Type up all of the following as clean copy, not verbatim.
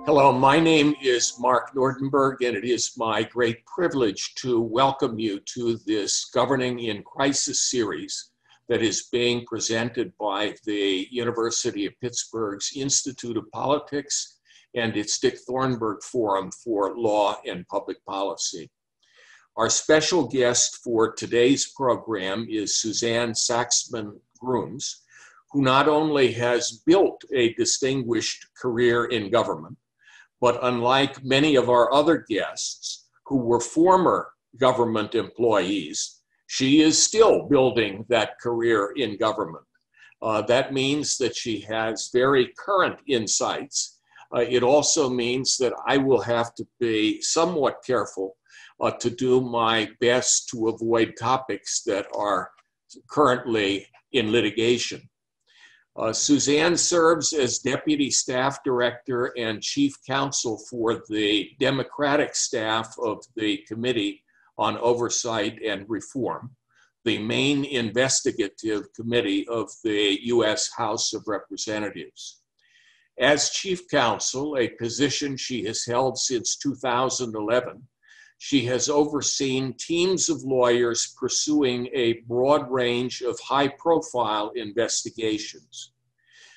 Hello, my name is Mark Nordenberg, and it is my great privilege to welcome you to this Governing in Crisis series that is being presented by the University of Pittsburgh's Institute of Politics and its Dick Thornburg Forum for Law and Public Policy. Our special guest for today's program is Suzanne Saxman-Grooms, who not only has built a distinguished career in government, but unlike many of our other guests who were former government employees, she is still building that career in government. That means that she has very current insights. It also means that I will have to be somewhat careful to do my best to avoid topics that are currently in litigation. Suzanne serves as Deputy Staff Director and Chief Counsel for the Democratic staff of the Committee on Oversight and Reform, the main investigative committee of the U.S. House of Representatives. As Chief Counsel, a position she has held since 2011, she has overseen teams of lawyers pursuing a broad range of high-profile investigations.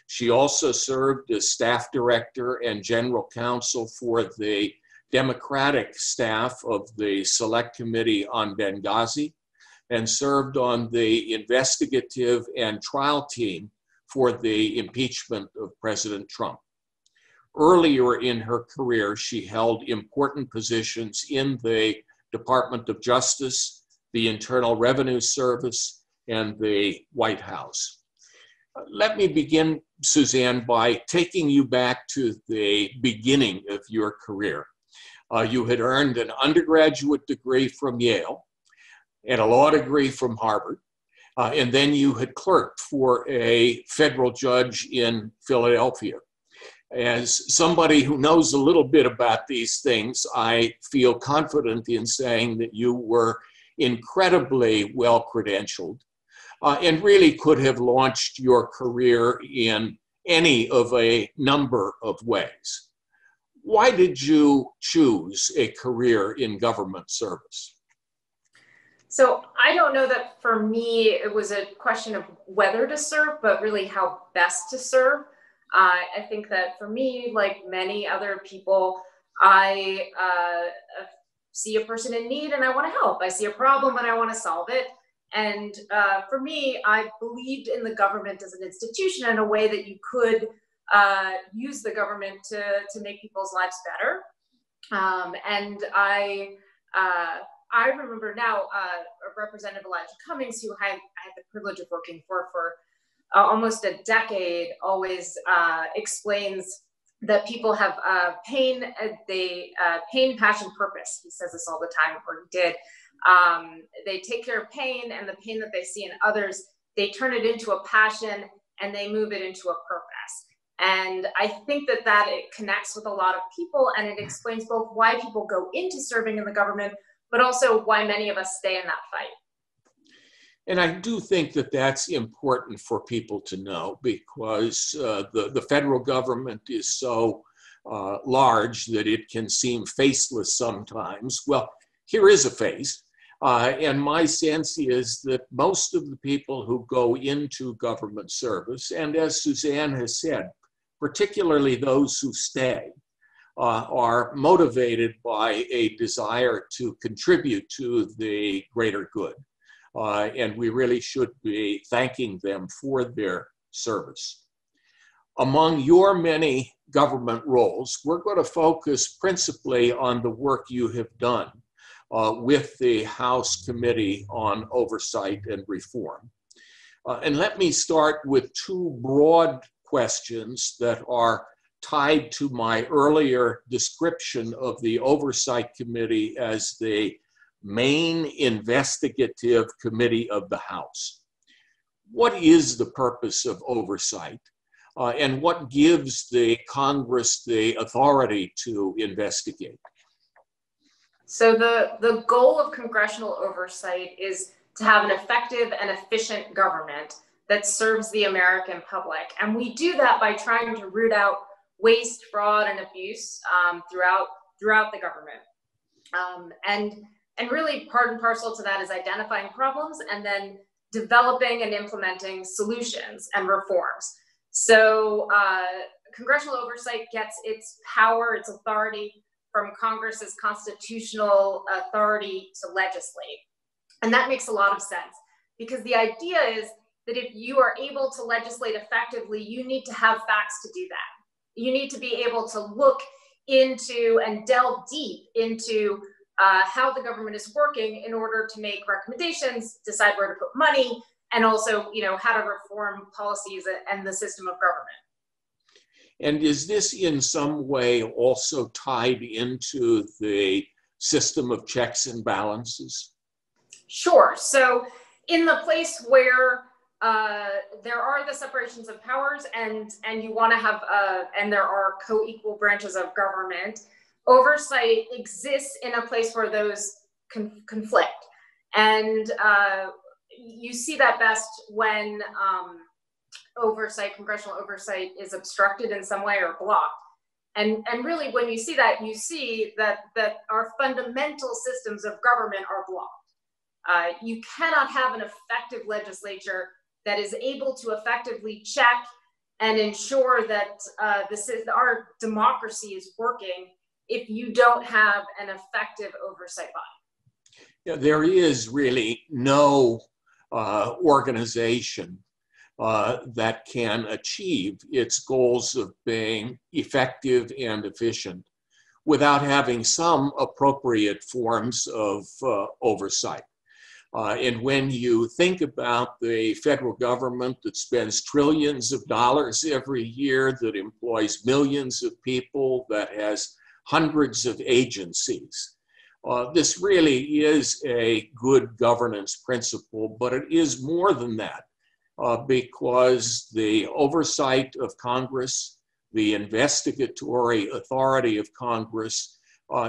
She also served as staff director and general counsel for the Democratic staff of the Select Committee on Benghazi and served on the investigative and trial team for the impeachment of President Trump. Earlier in her career, she held important positions in the Department of Justice, the Internal Revenue Service, and the White House. Let me begin, Suzanne, by taking you back to the beginning of your career. You had earned an undergraduate degree from Yale and a law degree from Harvard, and then you had clerked for a federal judge in Philadelphia. As somebody who knows a little bit about these things, I feel confident in saying that you were incredibly well-credentialed and really could have launched your career in any of a number of ways. Why did you choose a career in government service? So I don't know that for me, it was a question of whether to serve, but really how best to serve. I think that for me, like many other people, I see a person in need and I want to help. I see a problem and I want to solve it. And for me, I believed in the government as an institution in a way that you could use the government to make people's lives better. And I remember now Representative Elijah Cummings, who I had the privilege of working for almost a decade, always explains that people have pain, pain, passion, purpose. He says this all the time, or he did. They take care of pain, and the pain that they see in others, they turn it into a passion and they move it into a purpose. And I think that it connects with a lot of people, and it explains both why people go into serving in the government, but also why many of us stay in that fight. And I do think that that's important for people to know, because the federal government is so large that it can seem faceless sometimes. Well, here is a face. And my sense is that most of the people who go into government service, and as Suzanne has said, particularly those who stay, are motivated by a desire to contribute to the greater good. And we really should be thanking them for their service. Among your many government roles, we're going to focus principally on the work you have done with the House Committee on Oversight and Reform. And let me start with two broad questions that are tied to my earlier description of the Oversight Committee as the main investigative committee of the House. What is the purpose of oversight, and what gives the Congress the authority to investigate? So the goal of congressional oversight is to have an effective and efficient government that serves the American public. And we do that by trying to root out waste, fraud, and abuse throughout the government. And really part and parcel to that is identifying problems and then developing and implementing solutions and reforms. So congressional oversight gets its power, its authority from Congress's constitutional authority to legislate. And that makes a lot of sense because the idea is that if you are able to legislate effectively, you need to have facts to do that. You need to be able to look into and delve deep into how the government is working in order to make recommendations, decide where to put money, and also, how to reform policies and the system of government. And is this in some way also tied into the system of checks and balances? Sure. So in the place where there are the separations of powers and you want to have, and there are co-equal branches of government, oversight exists in a place where those conflict. And you see that best when congressional oversight is obstructed in some way or blocked. And really when you see that our fundamental systems of government are blocked. You cannot have an effective legislature that is able to effectively check and ensure that our democracy is working if you don't have an effective oversight body. Yeah, there is really no organization that can achieve its goals of being effective and efficient without having some appropriate forms of oversight. And when you think about the federal government that spends trillions of dollars every year, that employs millions of people, that has hundreds of agencies, this really is a good governance principle, but it is more than that because the oversight of Congress, the investigatory authority of Congress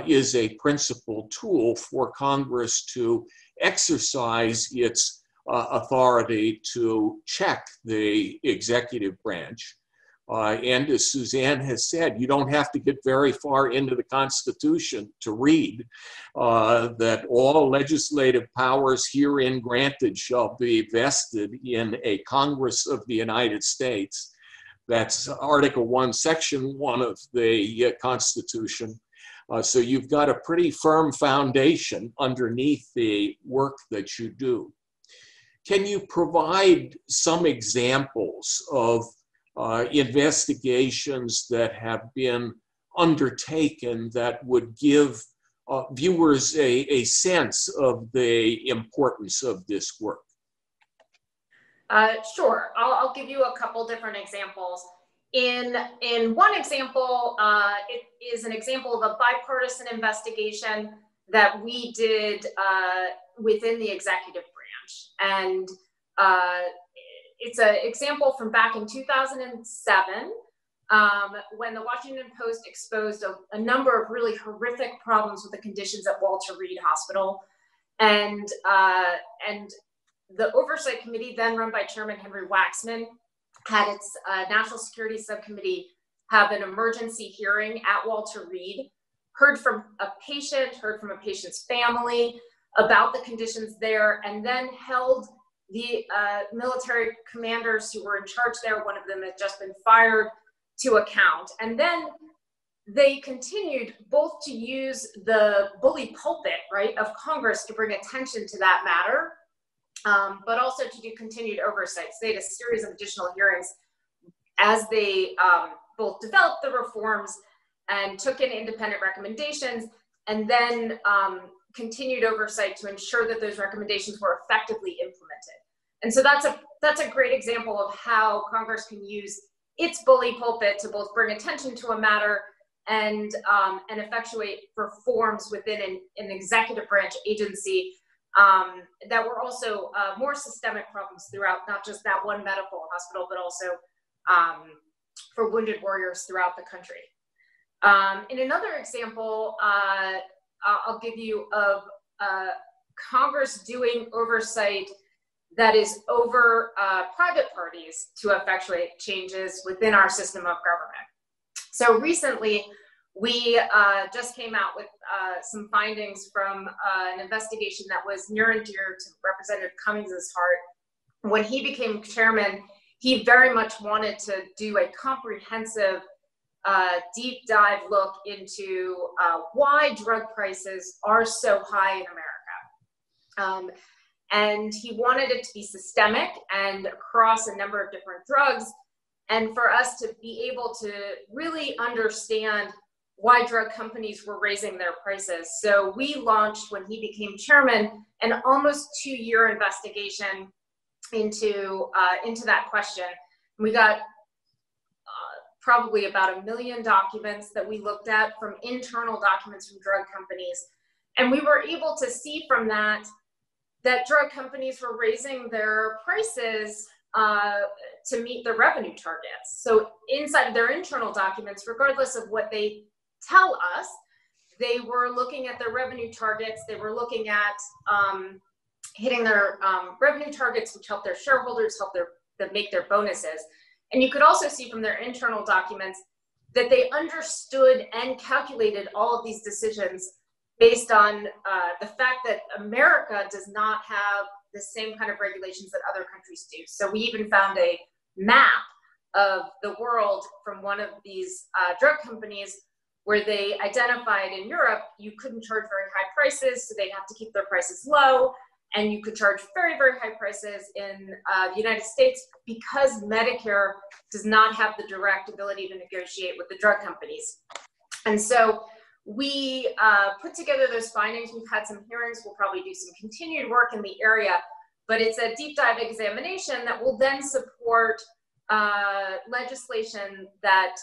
is a principal tool for Congress to exercise its authority to check the executive branch. And as Suzanne has said, you don't have to get very far into the Constitution to read that all legislative powers herein granted shall be vested in a Congress of the United States. That's Article 1, Section 1 of the Constitution. So you've got a pretty firm foundation underneath the work that you do. Can you provide some examples of investigations that have been undertaken that would give viewers a sense of the importance of this work? Sure. I'll give you a couple different examples. In one example, it is an example of a bipartisan investigation that we did within the executive branch. And it's an example from back in 2007 when the Washington Post exposed a number of really horrific problems with the conditions at Walter Reed Hospital. And the Oversight Committee, then run by Chairman Henry Waxman, had its National Security Subcommittee have an emergency hearing at Walter Reed, heard from a patient, heard from a patient's family about the conditions there, and then held the military commanders who were in charge there, one of them had just been fired, to account. And then they continued both to use the bully pulpit, right, of Congress to bring attention to that matter, but also to do continued oversight. So they had a series of additional hearings as they both developed the reforms and took in independent recommendations, and then continued oversight to ensure that those recommendations were effectively implemented. And so that's a great example of how Congress can use its bully pulpit to both bring attention to a matter and effectuate reforms within an executive branch agency that were also more systemic problems throughout, not just that one medical hospital, but also for wounded warriors throughout the country. In another example, I'll give you of Congress doing oversight that is over private parties to effectuate changes within our system of government. So recently, we just came out with some findings from an investigation that was near and dear to Representative Cummings' heart. When he became chairman, he very much wanted to do a comprehensive deep dive look into why drug prices are so high in America. And he wanted it to be systemic and across a number of different drugs, and for us to be able to really understand why drug companies were raising their prices. So we launched, when he became chairman, an almost 2-year investigation into that question. We got probably about 1 million documents that we looked at, from internal documents from drug companies. And we were able to see from that drug companies were raising their prices to meet their revenue targets. So inside of their internal documents, regardless of what they tell us, they were looking at their revenue targets. They were looking at hitting their revenue targets, which help their shareholders, help them make their bonuses. And you could also see from their internal documents that they understood and calculated all of these decisions based on the fact that America does not have the same kind of regulations that other countries do. So we even found a map of the world from one of these drug companies, where they identified in Europe, you couldn't charge very high prices, so they'd have to keep their prices low. And you could charge very, very high prices in the United States, because Medicare does not have the direct ability to negotiate with the drug companies. And so we put together those findings. We've had some hearings. We'll probably do some continued work in the area, but it's a deep dive examination that will then support legislation that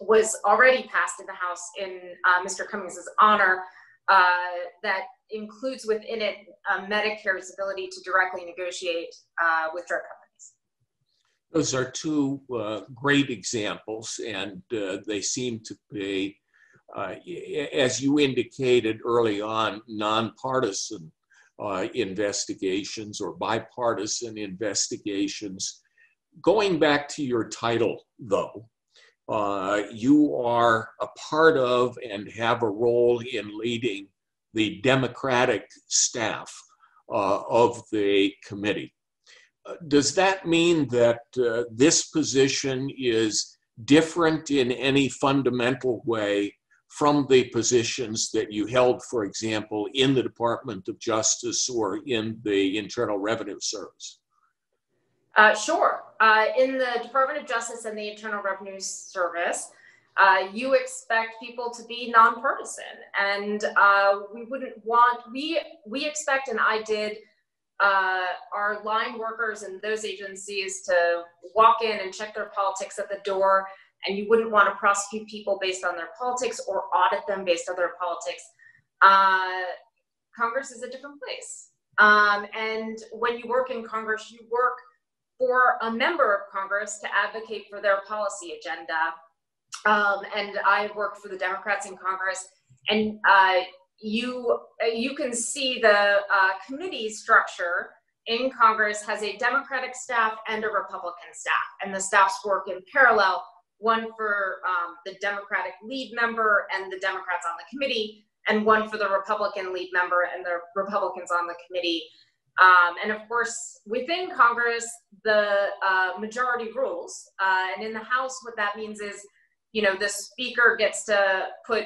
was already passed in the House in Mr. Cummings' honor, that includes within it Medicare's ability to directly negotiate with drug companies. Those are two great examples, and they seem to be, as you indicated early on, nonpartisan investigations or bipartisan investigations. Going back to your title, though, you are a part of and have a role in leading the Democratic staff of the committee. Does that mean that this position is different in any fundamental way from the positions that you held, for example, in the Department of Justice or in the Internal Revenue Service? Sure. In the Department of Justice and the Internal Revenue Service, you expect people to be nonpartisan, and we expect, and I did, our line workers in those agencies to walk in and check their politics at the door, and you wouldn't want to prosecute people based on their politics or audit them based on their politics. Congress is a different place. And when you work in Congress, you work for a member of Congress to advocate for their policy agenda. And I work for the Democrats in Congress, and you can see the committee structure in Congress has a Democratic staff and a Republican staff, and the staffs work in parallel, one for the Democratic lead member and the Democrats on the committee, and one for the Republican lead member and the Republicans on the committee. And of course, within Congress, the majority rules. And in the House, what that means is, you know, the speaker gets to put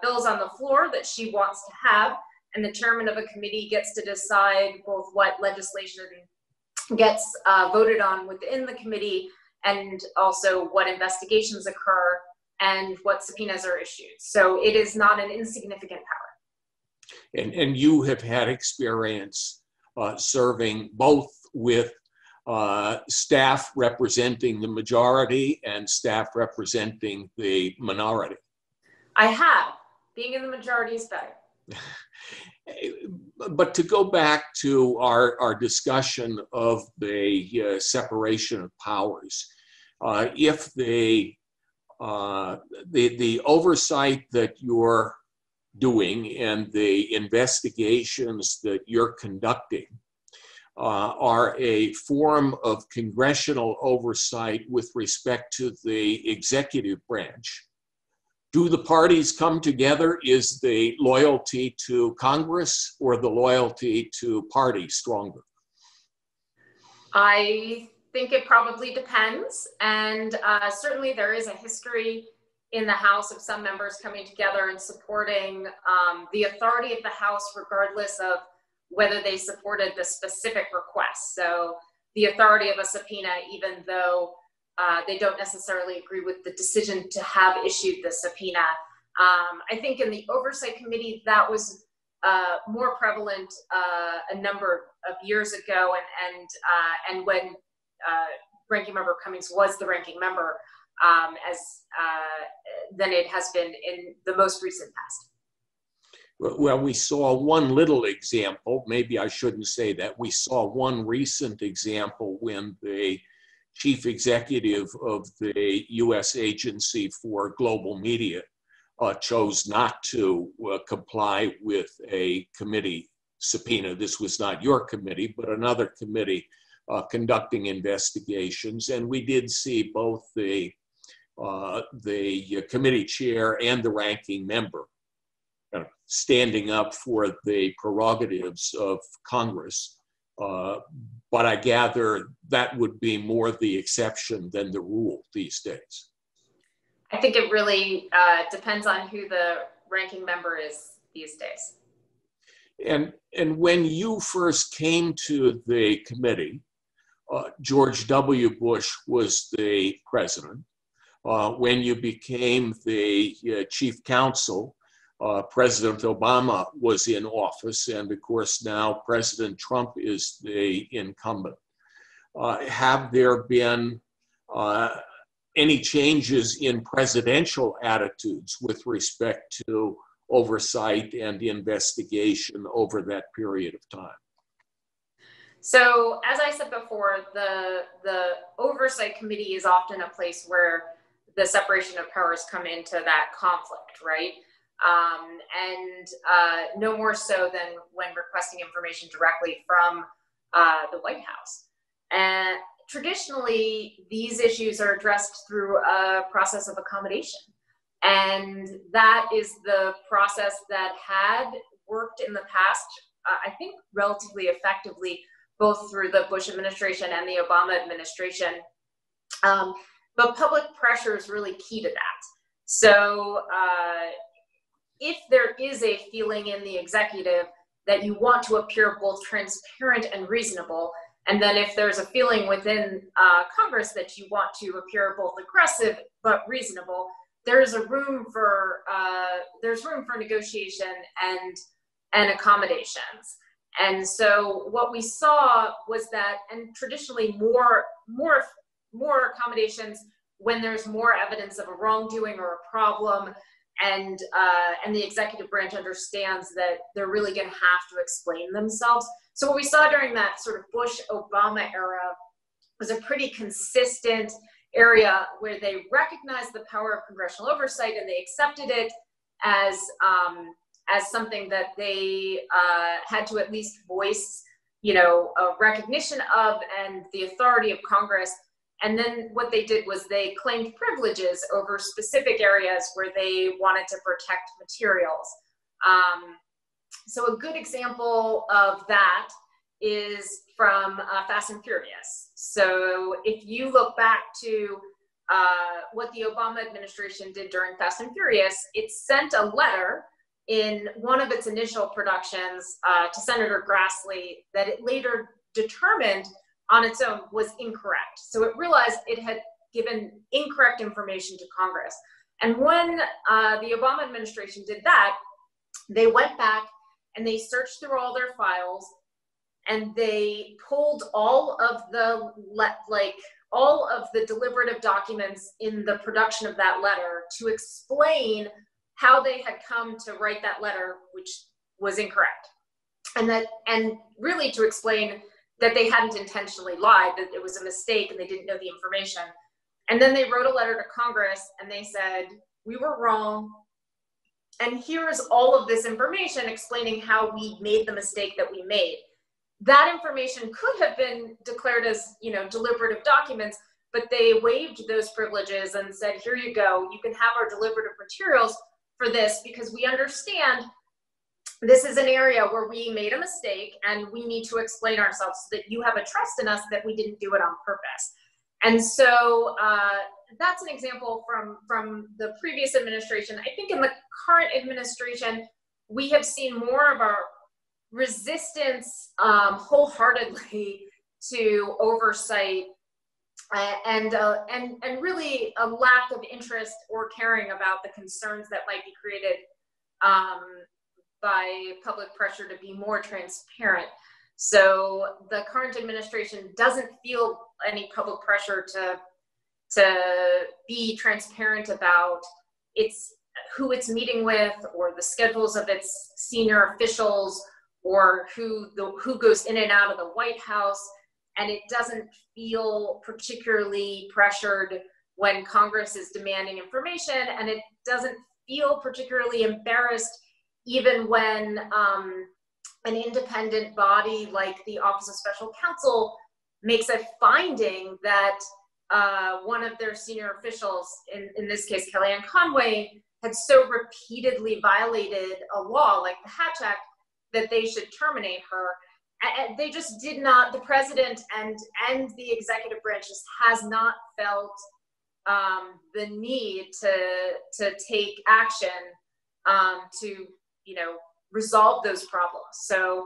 bills on the floor that she wants to have, and the chairman of a committee gets to decide both what legislation gets voted on within the committee, and also what investigations occur and what subpoenas are issued. So it is not an insignificant power. And you have had experience serving both with staff representing the majority and staff representing the minority. I have. Being in the majority is better. But to go back to our discussion of the separation of powers, if the oversight that you're doing and the investigations that you're conducting are a form of congressional oversight with respect to the executive branch. Do the parties come together? Is the loyalty to Congress or the loyalty to party stronger? I think it probably depends. And certainly there is a history in the House of some members coming together and supporting the authority of the House, regardless of whether they supported the specific request. So the authority of a subpoena, even though they don't necessarily agree with the decision to have issued the subpoena. I think in the Oversight Committee, that was more prevalent a number of years ago, and when Ranking Member Cummings was the ranking member, than it has been in the most recent past. Well, we saw one little example. Maybe I shouldn't say that. We saw one recent example when the chief executive of the U.S. Agency for Global Media chose not to comply with a committee subpoena. This was not your committee, but another committee conducting investigations. And we did see both the committee chair and the ranking member standing up for the prerogatives of Congress. But I gather that would be more the exception than the rule these days. I think it really depends on who the ranking member is these days. And when you first came to the committee, George W. Bush was the president. When you became the chief counsel, President Obama was in office, and of course now President Trump is the incumbent. Have there been any changes in presidential attitudes with respect to oversight and investigation over that period of time? So, as I said before, the Oversight Committee is often a place where the separation of powers come into that conflict, right? No more so than when requesting information directly from the White House. And traditionally, these issues are addressed through a process of accommodation. And that is the process that had worked in the past, I think, relatively effectively, both through the Bush administration and the Obama administration. But public pressure is really key to that. So if there is a feeling in the executive that you want to appear both transparent and reasonable, and then if there's a feeling within Congress that you want to appear both aggressive but reasonable, there's room for negotiation and accommodations. And so what we saw was that, and traditionally more accommodations when there's more evidence of a wrongdoing or a problem, and the executive branch understands that they're really going to have to explain themselves. So what we saw during that sort of Bush-Obama era was a pretty consistent area where they recognized the power of congressional oversight and they accepted it as something that they had to at least voice, a recognition of and the authority of Congress. And then what they did was they claimed privileges over specific areas where they wanted to protect materials. So a good example of that is from Fast and Furious. So if you look back to what the Obama administration did during Fast and Furious, it sent a letter in one of its initial productions to Senator Grassley that it later determined on its own was incorrect. So it realized it had given incorrect information to Congress. And when the Obama administration did that, they went back and they searched through all their files and they pulled all of the deliberative documents in the production of that letter to explain how they had come to write that letter, which was incorrect. And really to explain that they hadn't intentionally lied, that it was a mistake and they didn't know the information. And then they wrote a letter to Congress and they said, we were wrong. And here's all of this information explaining how we made the mistake that we made. that information could have been declared as, deliberative documents, but they waived those privileges and said, here you go, you can have our deliberative materials for this, because we understand this is an area where we made a mistake and we need to explain ourselves so that you have a trust in us that we didn't do it on purpose. And so that's an example from the previous administration. I think in the current administration, we have seen more of our resistance wholeheartedly to oversight and really a lack of interest or caring about the concerns that might be created by public pressure to be more transparent. So the current administration doesn't feel any public pressure to be transparent about who it's meeting with, or the schedules of its senior officials, or who goes in and out of the White House. And it doesn't feel particularly pressured when Congress is demanding information, and it doesn't feel particularly embarrassed even when an independent body like the Office of Special Counsel makes a finding that one of their senior officials, in this case Kellyanne Conway, had so repeatedly violated a law like the Hatch Act that they should terminate her. And they just did not, the president and the executive branch just has not felt the need to take action to resolve those problems. So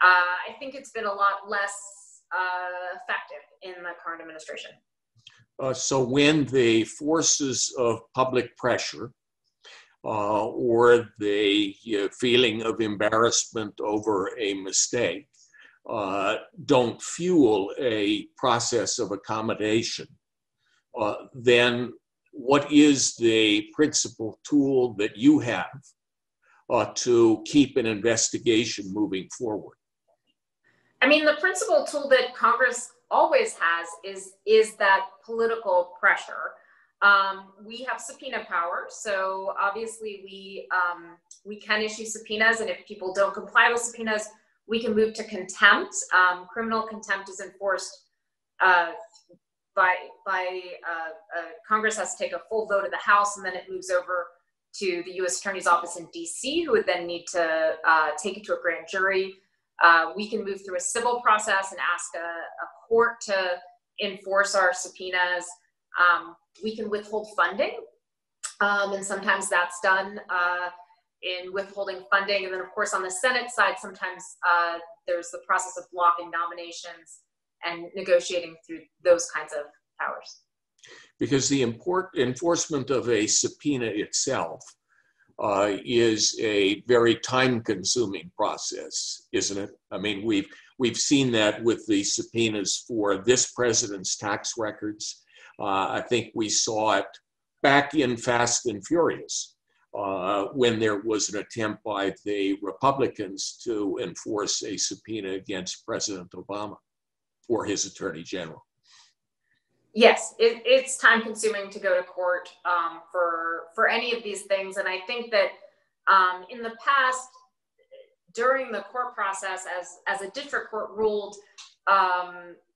I think it's been a lot less effective in the current administration. So when the forces of public pressure or the feeling of embarrassment over a mistake don't fuel a process of accommodation, then what is the principal tool that you have to keep an investigation moving forward? I mean, the principal tool that Congress always has is that political pressure. We have subpoena power, so obviously we can issue subpoenas, and if people don't comply with subpoenas, we can move to contempt. Criminal contempt is enforced by Congress has to take a full vote of the House, and then it moves over to the U.S. Attorney's Office in D.C., who would then need to take it to a grand jury. We can move through a civil process and ask a court to enforce our subpoenas. We can withhold funding, and sometimes that's done in withholding funding. And then, of course, on the Senate side, sometimes there's the process of blocking nominations and negotiating through those kinds of powers. Because the enforcement of a subpoena itself is a very time-consuming process, isn't it? I mean, we've seen that with the subpoenas for this president's tax records. I think we saw it back in Fast and Furious when there was an attempt by the Republicans to enforce a subpoena against President Obama or his attorney general. Yes, it's time consuming to go to court for any of these things. And I think that in the past, during the court process, as a district court ruled,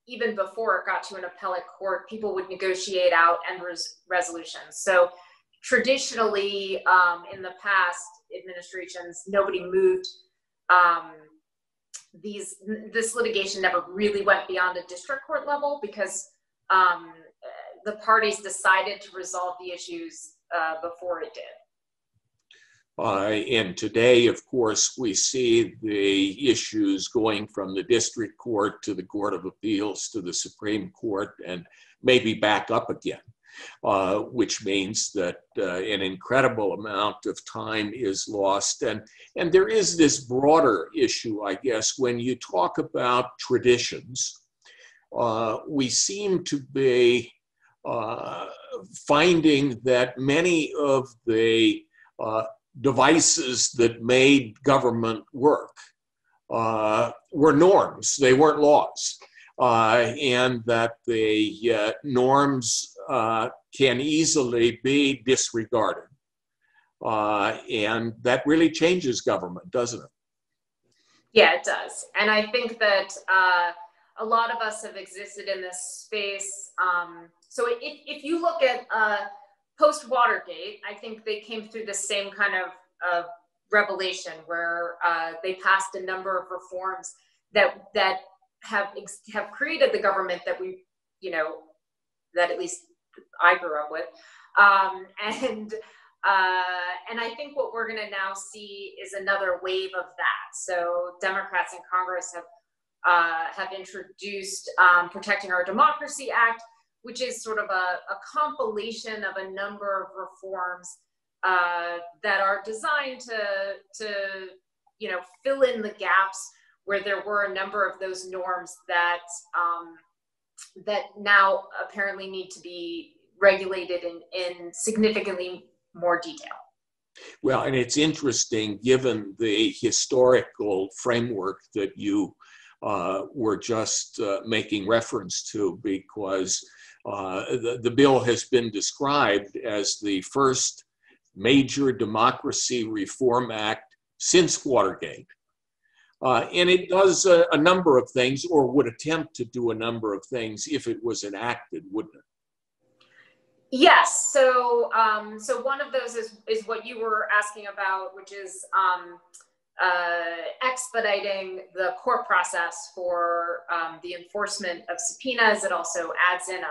even before it got to an appellate court, people would negotiate out end resolutions. So traditionally, in the past administrations, nobody moved. This litigation never really went beyond a district court level because the parties decided to resolve the issues before it did. And today, of course, we see the issues going from the district court to the Court of Appeals to the Supreme Court and maybe back up again, which means that an incredible amount of time is lost. And there is this broader issue, I guess, when you talk about traditions. We seem to be finding that many of the devices that made government work were norms, they weren't laws, and that the norms can easily be disregarded. And that really changes government, doesn't it? Yeah, it does. And I think that a lot of us have existed in this space. So if you look at post-Watergate, I think they came through the same kind of revelation where they passed a number of reforms that have created the government that we, that at least I grew up with. And I think what we're going to now see is another wave of that. So Democrats in Congress have introduced Protecting Our Democracy Act, which is sort of a compilation of a number of reforms that are designed to fill in the gaps where there were a number of those norms that now apparently need to be regulated in significantly more detail. Well, and it's interesting, given the historical framework that you were just making reference to, because the bill has been described as the first major democracy reform act since Watergate. And it does a number of things, or would attempt to do a number of things if it was enacted, wouldn't it? Yes. So one of those is what you were asking about, which is expediting the court process for the enforcement of subpoenas. It also adds in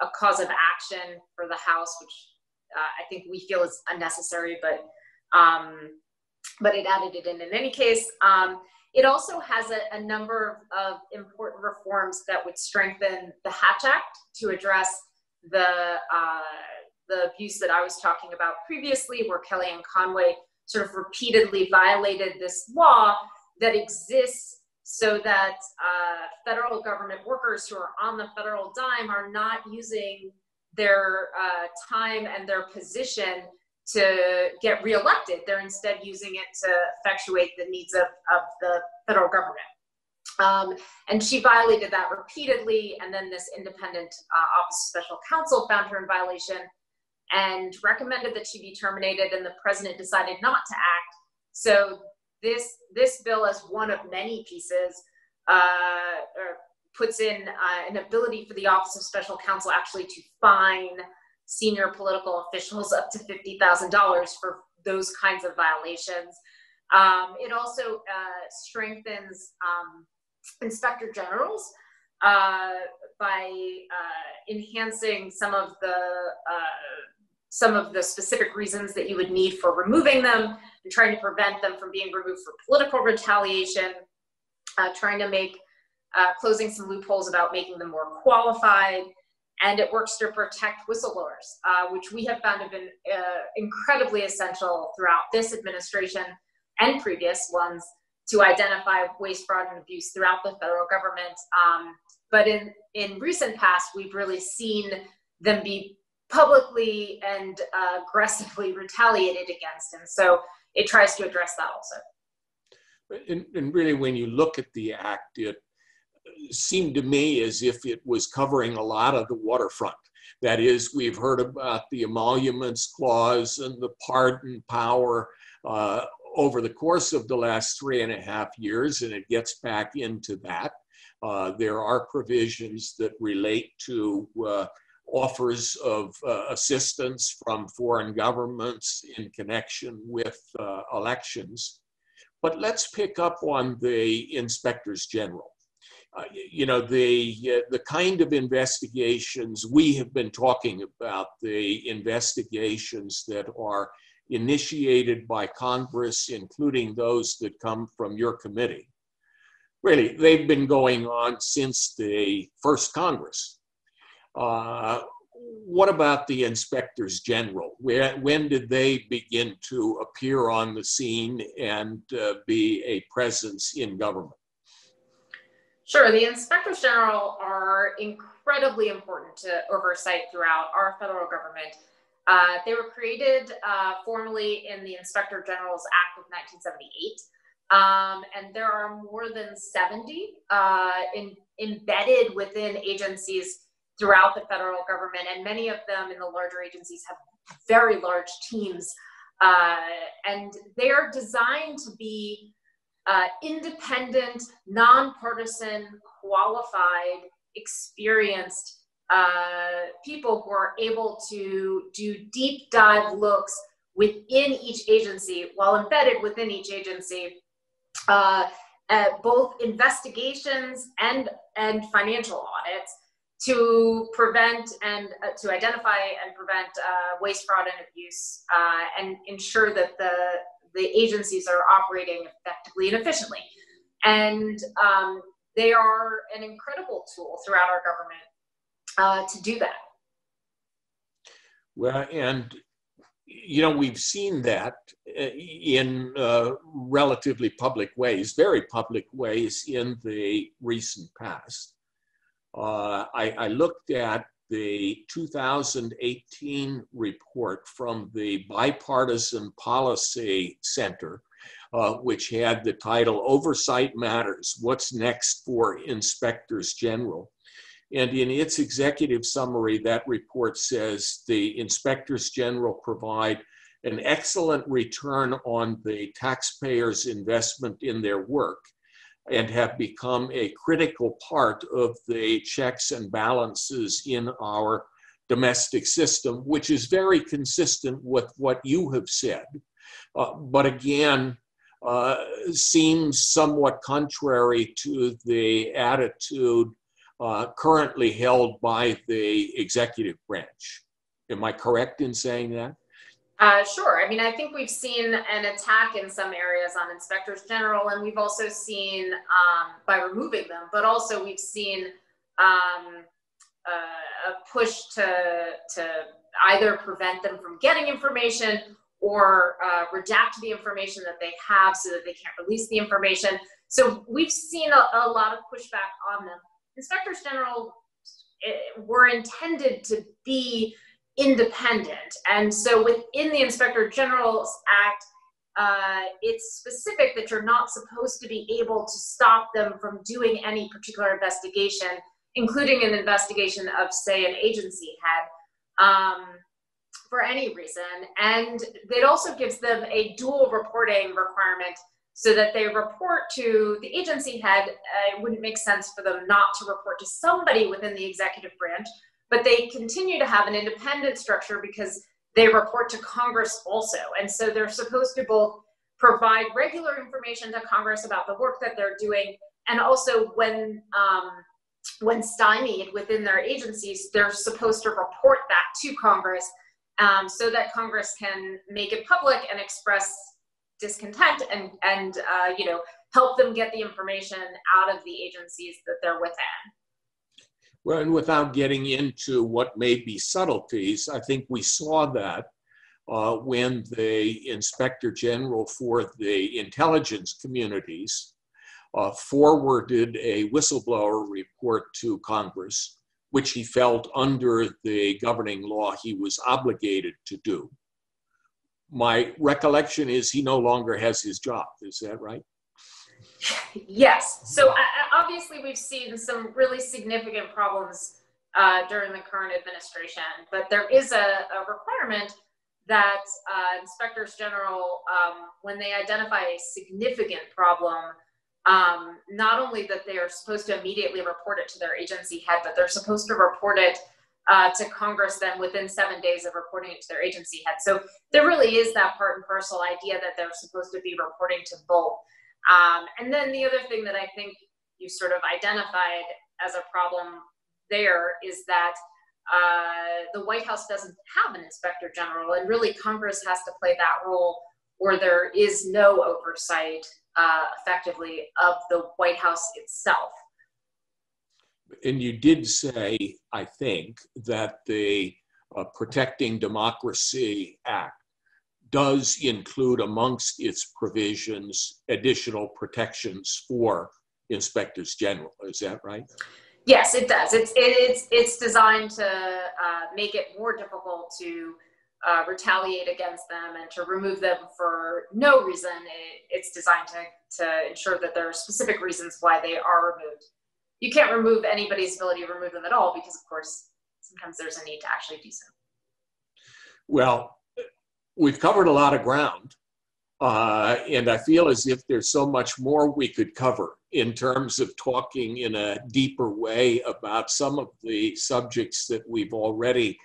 a cause of action for the House, which I think we feel is unnecessary, but it added it in any case. It also has a number of important reforms that would strengthen the Hatch Act to address the abuse that I was talking about previously, where Kellyanne Conway sort of repeatedly violated this law that exists so that federal government workers who are on the federal dime are not using their time and their position to get reelected. They're instead using it to effectuate the needs of the federal government. And she violated that repeatedly, and then this independent Office of Special Counsel found her in violation and recommended that she be terminated, and the president decided not to act. So this bill, as one of many pieces, puts in an ability for the Office of Special Counsel actually to fine senior political officials up to $50,000 for those kinds of violations. It also strengthens inspector generals by enhancing some of the specific reasons that you would need for removing them, and trying to prevent them from being removed for political retaliation, trying to make closing some loopholes about making them more qualified. And it works to protect whistleblowers, which we have found have been incredibly essential throughout this administration and previous ones, to identify waste, fraud, and abuse throughout the federal government. But in recent past, we've really seen them be publicly and aggressively retaliated against. And so it tries to address that also. And really, when you look at the act, it seemed to me as if it was covering a lot of the waterfront. That is, we've heard about the emoluments clause and the pardon power over the course of the last 3.5 years, and it gets back into that. There are provisions that relate to offers of assistance from foreign governments in connection with elections. But let's pick up on the inspectors general. The kind of investigations we have been talking about, the investigations that are initiated by Congress, including those that come from your committee, really, they've been going on since the first Congress. What about the inspectors general? When did they begin to appear on the scene and be a presence in government? Sure. The inspectors general are incredibly important to oversight throughout our federal government. They were created formally in the Inspector General's Act of 1978. And there are more than 70 embedded within agencies throughout the federal government. And many of them in the larger agencies have very large teams. And they are designed to be independent, nonpartisan, qualified, experienced people who are able to do deep dive looks within each agency, while embedded within each agency, at both investigations and financial audits, to prevent and to identify and prevent waste, fraud, and abuse, and ensure that the agencies are operating effectively and efficiently. And they are an incredible tool throughout our government to do that. Well, and you know, we've seen that in relatively public ways, very public ways in the recent past. I looked at the 2018 report from the Bipartisan Policy Center, which had the title Oversight Matters, What's Next for Inspectors General? And in its executive summary, that report says the inspectors general provide an excellent return on the taxpayers' investment in their work and have become a critical part of the checks and balances in our domestic system, which is very consistent with what you have said. But again, seems somewhat contrary to the attitude currently held by the executive branch. Am I correct in saying that? Sure. I mean, I think we've seen an attack in some areas on inspectors general, and we've also seen, by removing them, but also we've seen a push to either prevent them from getting information or redact the information that they have so that they can't release the information. So we've seen a lot of pushback on them. Inspectors general were intended to be independent. And so within the Inspector General's Act, it's specific that you're not supposed to be able to stop them from doing any particular investigation, including an investigation of, say, an agency head, for any reason. And it also gives them a dual reporting requirement so that they report to the agency head. It wouldn't make sense for them not to report to somebody within the executive branch, but they continue to have an independent structure because they report to Congress also. And so they're supposed to both provide regular information to Congress about the work that they're doing, and also when stymied within their agencies, they're supposed to report that to Congress, so that Congress can make it public and express discontent and you know, help them get the information out of the agencies that they're within. Well, and without getting into what may be subtleties, I think we saw that when the Inspector General for the intelligence communities forwarded a whistleblower report to Congress, which he felt under the governing law he was obligated to do. My recollection is he no longer has his job. Is that right? Yes. So obviously we've seen some really significant problems during the current administration, but there is a requirement that inspectors general, when they identify a significant problem, not only that they are supposed to immediately report it to their agency head, but they're supposed to report it to Congress then within 7 days of reporting it to their agency head. So there really is that part and parcel idea that they're supposed to be reporting to both. And then the other thing that I think you sort of identified as a problem there is that the White House doesn't have an inspector general, and really Congress has to play that role, or there is no oversight effectively of the White House itself. And you did say, I think, that the Protecting Democracy Act does include amongst its provisions additional protections for inspectors general. Is that right? Yes, it does. It's designed to make it more difficult to retaliate against them and to remove them for no reason. It's designed to ensure that there are specific reasons why they are removed. You can't remove anybody's ability to remove them at all because, of course, sometimes there's a need to actually do so. Well, we've covered a lot of ground. And I feel as if there's so much more we could cover in terms of talking in a deeper way about some of the subjects that we've already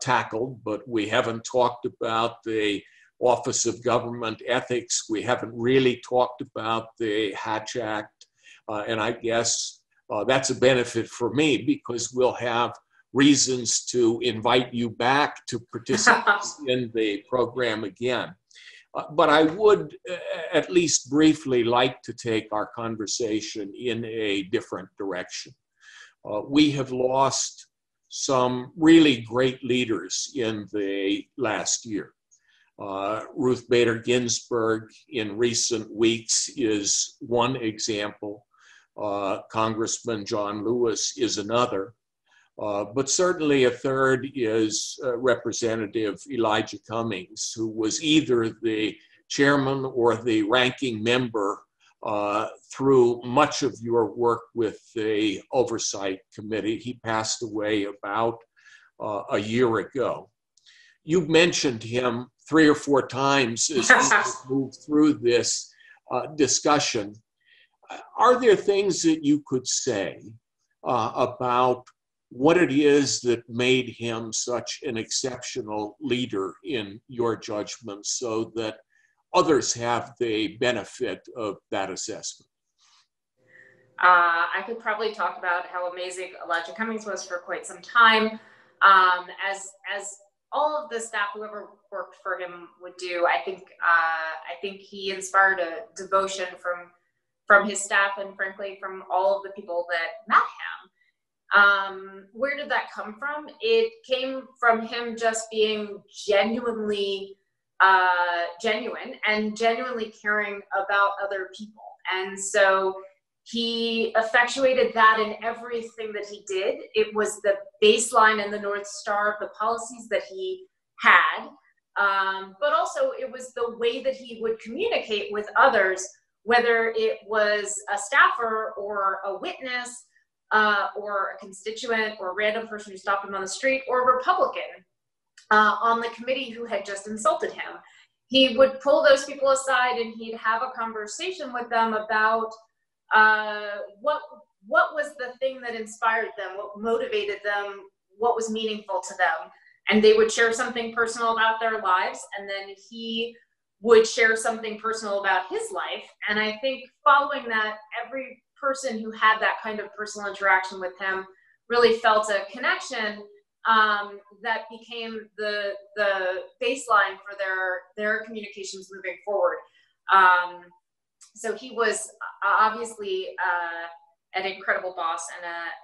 tackled, but we haven't talked about the Office of Government Ethics. We haven't really talked about the Hatch Act. And I guess that's a benefit for me because we'll have reasons to invite you back to participate in the program again. But I would at least briefly like to take our conversation in a different direction. We have lost some really great leaders in the last year. Ruth Bader Ginsburg in recent weeks is one example. Congressman John Lewis is another. But certainly a third is Representative Elijah Cummings, who was either the chairman or the ranking member through much of your work with the Oversight Committee. He passed away about a year ago. You've mentioned him 3 or 4 times as we move through this discussion. Are there things that you could say about what it is that made him such an exceptional leader in your judgment so that others have the benefit of that assessment? I could probably talk about how amazing Elijah Cummings was for quite some time. As all of the staff, whoever worked for him, would do, I think he inspired a devotion from his staff and frankly from all of the people that met him. Where did that come from? It came from him just being genuinely genuine and genuinely caring about other people. And so he effectuated that in everything that he did. It was the baseline and the North Star of the policies that he had, but also it was the way that he would communicate with others, whether it was a staffer or a witness, or a constituent or a random person who stopped him on the street, or a Republican on the committee who had just insulted him. He would pull those people aside and he'd have a conversation with them about what was the thing that inspired them, what motivated them, what was meaningful to them. And they would share something personal about their lives, and then he would share something personal about his life. And I think following that, every person who had that kind of personal interaction with him really felt a connection that became the baseline for their communications moving forward. So he was obviously an incredible boss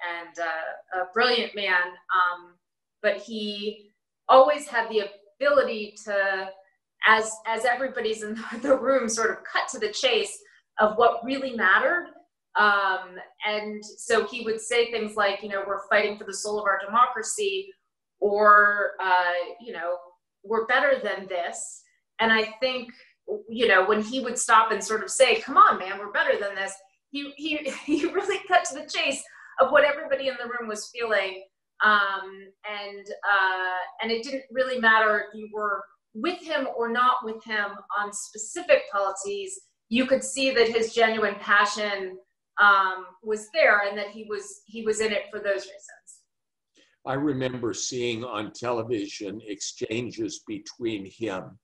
and a brilliant man, but he always had the ability to, as everybody's in the room, sort of cut to the chase of what really mattered. And so he would say things like, we're fighting for the soul of our democracy, or, we're better than this. And I think, when he would stop and sort of say, come on, man, we're better than this, he really cut to the chase of what everybody in the room was feeling. And it didn't really matter if you were with him or not with him on specific policies. You could see that his genuine passion was there, and that he was in it for those reasons. I remember seeing on television exchanges between him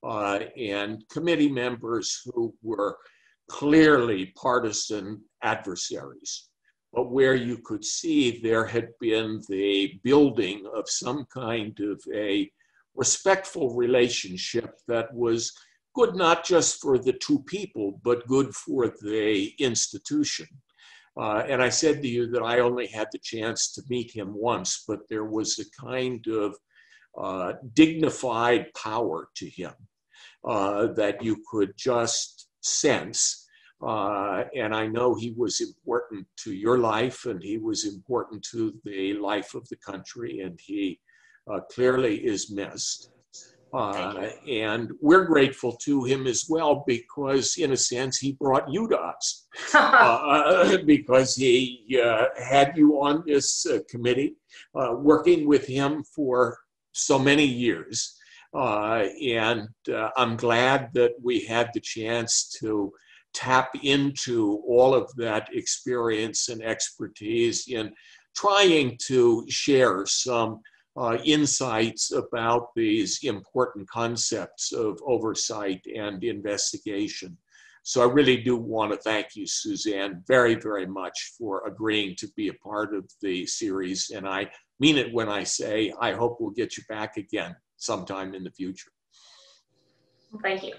and committee members who were clearly partisan adversaries, but where you could see there had been the building of some kind of a respectful relationship that was good not just for the two people, but good for the institution. And I said to you that I only had the chance to meet him once, but there was a kind of dignified power to him that you could just sense. And I know he was important to your life, and he was important to the life of the country, and he clearly is missed. And we're grateful to him as well, because in a sense, he brought you to us because he had you on this committee, working with him for so many years. And I'm glad that we had the chance to tap into all of that experience and expertise in trying to share some insights about these important concepts of oversight and investigation. So I really do want to thank you, Suzanne, very, very much for agreeing to be a part of the series. And I mean it when I say I hope we'll get you back again sometime in the future. Thank you.